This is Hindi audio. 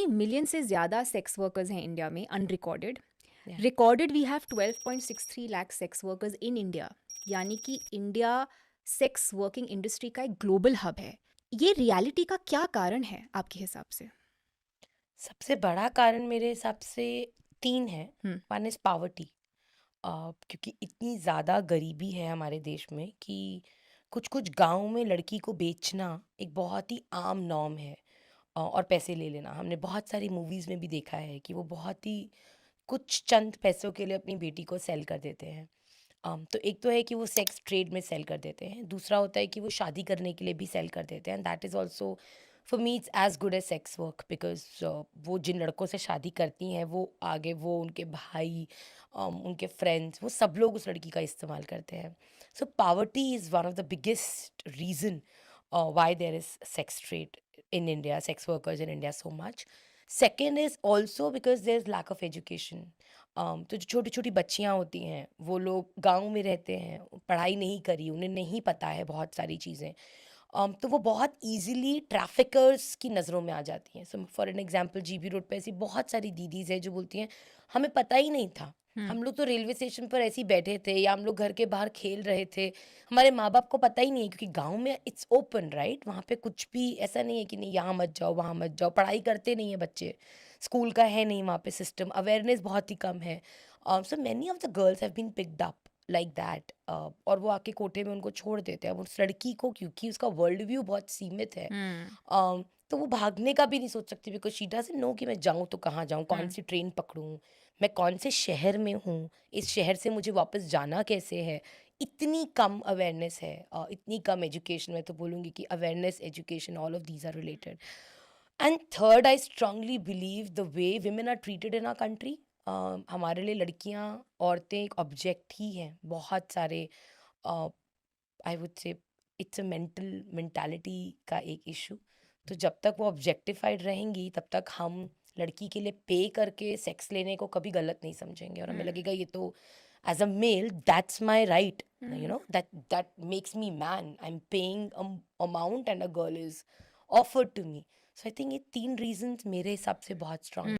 20 मिलियन से ज़्यादा सेक्स वर्कर्स हैं इंडिया में unrecorded. Yeah. Recorded we have 12.63 lakh sex workers in India, यानी कि इंडिया सेक्स वर्किंग इंडस्ट्री का एक ग्लोबल हब है। ये रियलिटी का क्या कारण है आपके हिसाब से? सबसे बड़ा कारण मेरे हिसाब से 3 है। हम्म। One is poverty. क्योंकि इतनी ज़्यादा गरीबी है हमारे देश में कि कुछ-कुछ गाँव में लड़की को बेचना एक बहुत ही आम नॉर्म है। और पैसे ले लेना। हमने बहुत सारी मूवीज़ में भी देखा है कि वो बहुत ही कुछ चंद पैसों के लिए अपनी बेटी को सेल कर देते हैं। तो एक तो है कि वो सेक्स ट्रेड में सेल कर देते हैं, दूसरा होता है कि वो शादी करने के लिए भी सेल कर देते हैं। And that is also for me it's as good as sex work, because वो जिन लड़कों से शादी करती हैं वो आगे वो उनके भाई, उनके फ्रेंड्स, वो सब लोग उस लड़की का इस्तेमाल करते हैं। So poverty is one of the biggest reason why there is sex trade in India, sex workers in India so much. Second is also because there's lack of education. तो जो छोटी छोटी बच्चियां होती हैं वो लोग गांव में रहते हैं, पढ़ाई नहीं करी, उन्हें नहीं पता है बहुत सारी चीज़ें। तो वो बहुत इजीली ट्रैफिकर्स की नज़रों में आ जाती हैं। So for an example GB road पे ऐसी बहुत सारी दीदीज हैं जो बोलती हैं हमें पता ही नहीं था, हम्म। हम लोग तो रेलवे स्टेशन पर ऐसे ही बैठे थे या हम लोग घर के बाहर खेल रहे थे, हमारे माँ बाप को पता ही नहीं है, क्योंकि गांव में इट्स ओपन राइट, वहाँ पे कुछ भी ऐसा नहीं है कि नहीं यहाँ मत जाओ वहाँ मत जाओ, पढ़ाई करते नहीं है बच्चे, स्कूल का है नहीं वहाँ पे सिस्टम, अवेयरनेस बहुत ही कम है। So many of the girls have been picked up like that, और वो आके कोठे में उनको छोड़ देते हैं। अब उस लड़की को क्योंकि उसका वर्ल्ड व्यू बहुत सीमित है, हम्म। तो वो भागने का भी नहीं सोच सकती, बिकॉज शी डजंट नो कि मैं जाऊँ तो कहाँ जाऊँ, कौन हम्म। सी ट्रेन पकड़ूँ, मैं कौन से शहर में हूँ, इस शहर से मुझे वापस जाना कैसे है। इतनी कम अवेयरनेस है, इतनी कम एजुकेशन। मैं तो बोलूँगी कि awareness, education, all of these are related. And third, I strongly believe the way women are treated in our country. हमारे लिए लड़कियां, औरतें एक ऑब्जेक्ट ही हैं। बहुत सारे, I would say it's a mental mentality का एक इशू। तो जब तक वो ऑब्जेक्टिफाइड रहेंगी तब तक हम लड़की के लिए पे करके सेक्स लेने को कभी गलत नहीं समझेंगे, और हमें हम्म। लगेगा ये तो as a male that's my right, you hmm. No, that makes me man, I am paying amount and a girl is offered to me. So I think ये 3 रीजंस मेरे हिसाब से बहुत स्ट्रांग